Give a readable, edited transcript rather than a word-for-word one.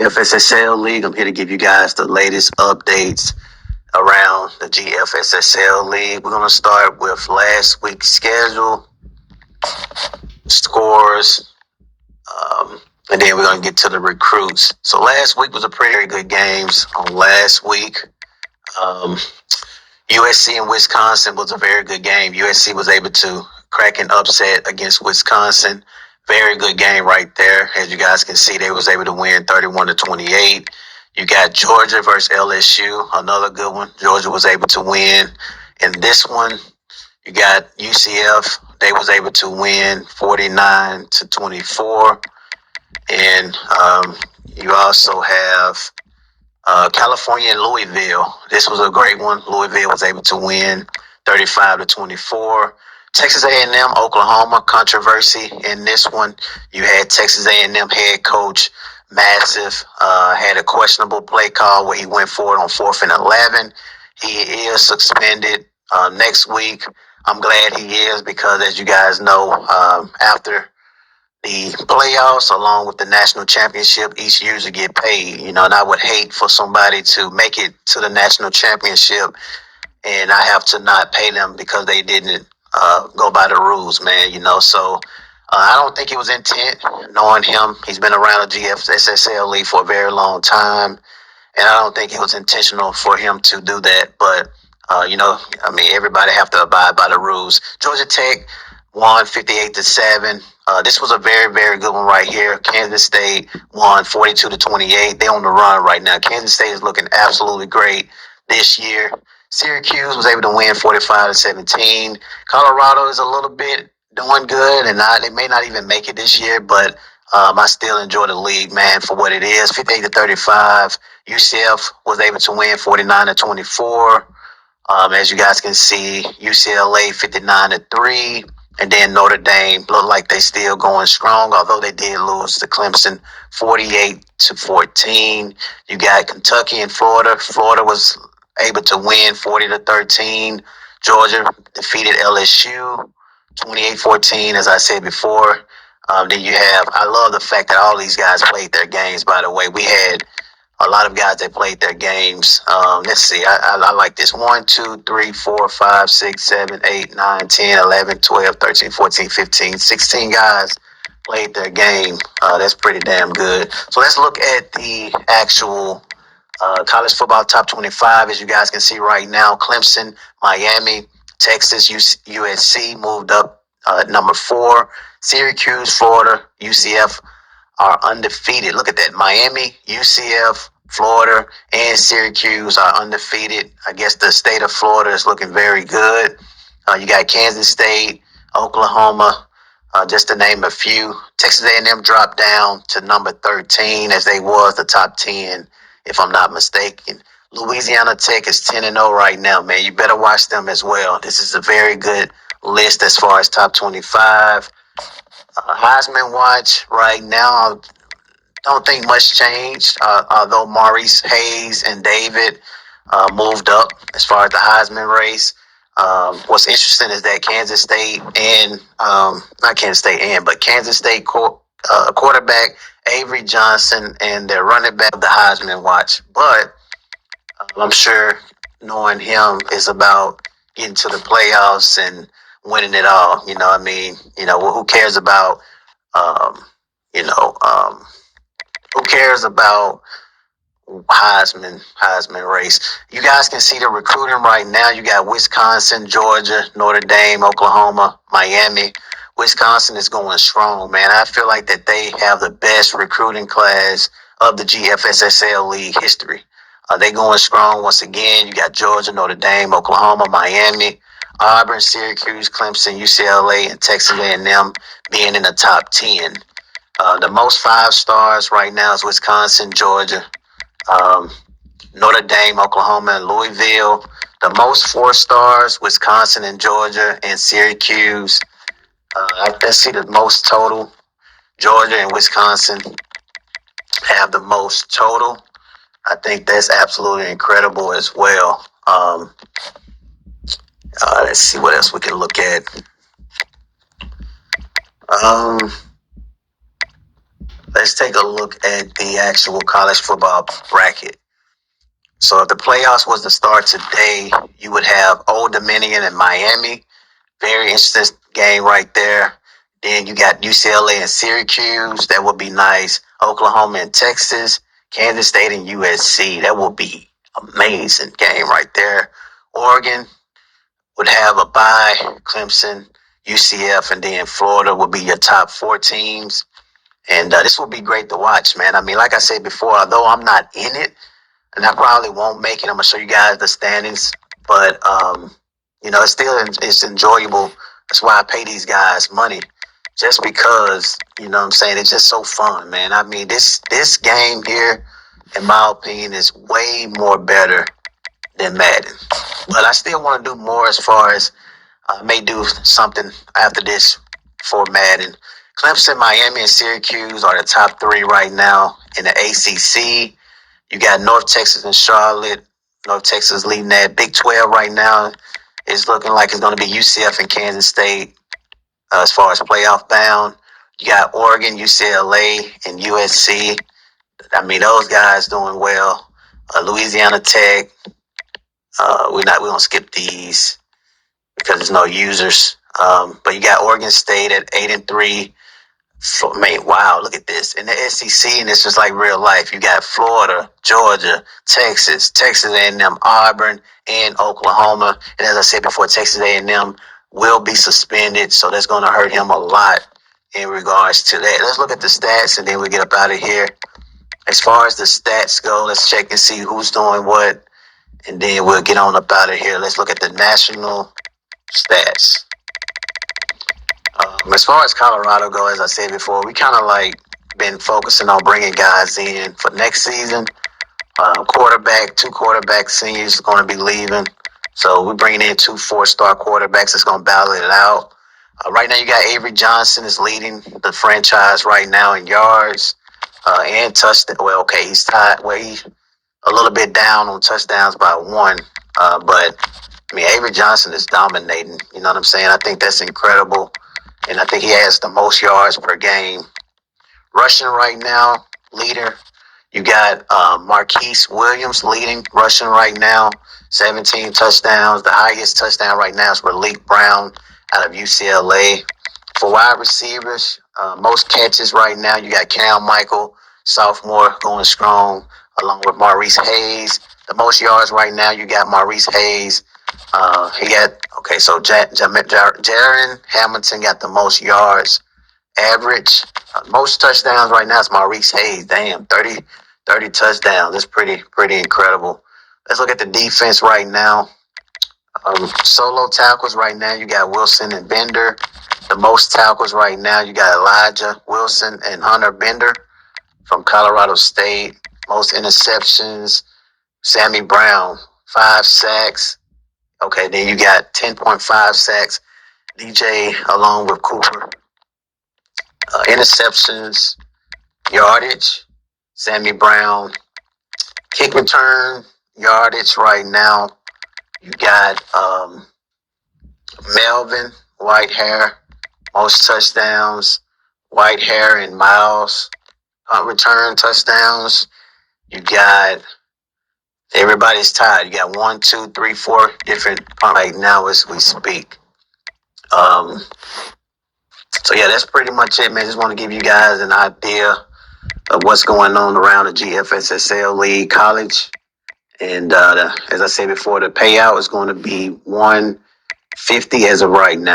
GFSSL League. I'm here to give you guys the latest updates around the GFSSL League. We're going to start with last week's schedule, scores, and then we're going to get to the recruits. So last week was a pretty good games on last week. Um, USC and Wisconsin was a very good game. USC was able to crack an upset against Wisconsin. Very good game right there. As you guys can see, they was able to win 31-28. You got Georgia versus LSU, another good one. Georgia was able to win. And this one, you got UCF. They was able to win 49-24. And you also have California and Louisville. This was a great one. Louisville was able to win 35-24. Texas A&M, Oklahoma, controversy in this one. You had Texas A&M head coach Massive had a questionable play call where he went for it on 4th and 11. He is suspended next week. I'm glad he is because, as you guys know, after the playoffs along with the national championship each usually get paid, and I would hate for somebody to make it to the national championship and I have to not pay them because they didn't go by the rules, man, so I don't think it was intent. Knowing him, he's been around the GFSSL league for a very long time, and I don't think it was intentional for him to do that, but everybody have to abide by the rules. Georgia Tech won 58-7. This was a very, very good one right here. Kansas State won 42-28. They're on the run right now. Kansas State is looking absolutely great this year. Syracuse was able to win 45-17. Colorado is a little bit doing good, and they may not even make it this year, but I still enjoy the league, man, for what it is. 58-35. UCF was able to win 49-24. As you guys can see, UCLA 59-3. And then Notre Dame look like they still going strong, although they did lose to Clemson 48-14. You got Kentucky and Florida. Florida was able to win 40-13. Georgia defeated LSU 28-14, as I said before. Then you have, I love the fact that all these guys played their games, by the way. We had a lot of guys that played their games. Let's see. I like this. 1, 2, 3, 4, 5, 6, 7, 8, 9, 10, 11, 12, 13, 14, 15, 16 guys played their game. That's pretty damn good. So let's look at the actual college football top 25. As you guys can see right now, Clemson, Miami, Texas, USC moved up number 4. Syracuse, Florida, UCF are undefeated. Look at that. Miami, UCF, Florida, and Syracuse are undefeated. I guess the state of Florida is looking very good. You got Kansas State, Oklahoma, just to name a few. Texas A&M dropped down to number 13 as they was the top 10, if I'm not mistaken. Louisiana Tech is 10-0 right now, man. You better watch them as well. This is a very good list as far as top 25. Heisman watch right now, don't think much changed, although Maurice Hayes and David moved up as far as the Heisman race. What's interesting is that Kansas State and, not Kansas State and, but Kansas State quarterback Avery Johnson and their running back of the Heisman watch. But I'm sure knowing him is about getting to the playoffs and winning it all. Who cares about, um, you know, um, who cares about Heisman race? You guys can see the recruiting right now. You got Wisconsin, Georgia, Notre Dame, Oklahoma, Miami. Wisconsin is going strong, man. I feel like that they have the best recruiting class of the GFSSL league history. They going strong once again. You got Georgia, Notre Dame, Oklahoma, Miami, Auburn, Syracuse, Clemson, UCLA, and Texas A&M being in the top 10. The most 5 stars right now is Wisconsin, Georgia, Notre Dame, Oklahoma, and Louisville. The most 4 stars, Wisconsin and Georgia and Syracuse. Let's see the most total. Georgia and Wisconsin have the most total. I think that's absolutely incredible as well. Let's see what else we can look at. let's take a look at the actual college football bracket. So if the playoffs was to start today, you would have Old Dominion and Miami. Very interesting game right there. Then you got UCLA and Syracuse. That would be nice. Oklahoma and Texas. Kansas State and USC. That will be amazing game right there. Oregon would have a bye. Clemson, UCF, and then Florida would be your top four teams. And this will be great to watch, man. I mean, like I said before, although I'm not in it, and I probably won't make it. I'm gonna show you guys the standings, but it's still it's enjoyable. That's why I pay these guys money, just because what I'm saying, it's just so fun, man. I mean, this game here, in my opinion, is way more better than Madden. But I still want to do more as far as I may do something after this for Madden. Clemson, Miami, and Syracuse are the top three right now in the ACC. You got North Texas and Charlotte. North Texas leading that. Big 12 right now is looking like it's going to be UCF and Kansas State as far as playoff bound. You got Oregon, UCLA, and USC. I mean, those guys doing well. Louisiana Tech. We're going to skip these because there's no users. But you got Oregon State at 8-3. Man, wow, look at this. In the SEC, and it's just like real life. You got Florida, Georgia, Texas A&M, Auburn, and Oklahoma. And as I said before, Texas A&M will be suspended, so that's going to hurt him a lot in regards to that. Let's look at the stats, and then we get up out of here. As far as the stats go, let's check and see who's doing what, and then we'll get on up out of here. Let's look at the national stats. As far as Colorado go, as I said before, we kind of like been focusing on bringing guys in for next season. Two quarterback seniors are going to be leaving. So we're bringing in 2 4-star quarterbacks that's going to battle it out. Right now you got Avery Johnson is leading the franchise right now in yards and touchdown. Well, okay, he's tied. Well, he's a little bit down on touchdowns by 1. But, I mean, Avery Johnson is dominating. You know what I'm saying? I think that's incredible. And I think he has the most yards per game. Rushing right now, leader. You got Marquise Williams leading rushing right now, 17 touchdowns. The highest touchdown right now is Malik Brown out of UCLA. For wide receivers, most catches right now, you got Cam Michael, sophomore, going strong, along with Maurice Hayes. The most yards right now, you got Maurice Hayes. So Jaron Hamilton got the most yards average. Most touchdowns right now is Maurice Hayes. Damn, 30 touchdowns. That's pretty incredible. Let's look at the defense right now. Solo tackles right now, you got Wilson and Bender. The most tackles right now, you got Elijah Wilson and Hunter Bender from Colorado State. Most interceptions, Sammy Brown, 5 sacks. Okay, then you got 10.5 sacks, DJ along with Cooper. Interceptions, yardage, Sammy Brown. Kick return, yardage right now. You got Melvin, Whitehair, most touchdowns, Whitehair and Miles. Return touchdowns. You got everybody's tied. You got 1, 2, 3, 4 different right now as we speak. So yeah, that's pretty much it, man. Just want to give you guys an idea of what's going on around the GFSSL League College. And as I said before, the payout is going to be $150 as of right now.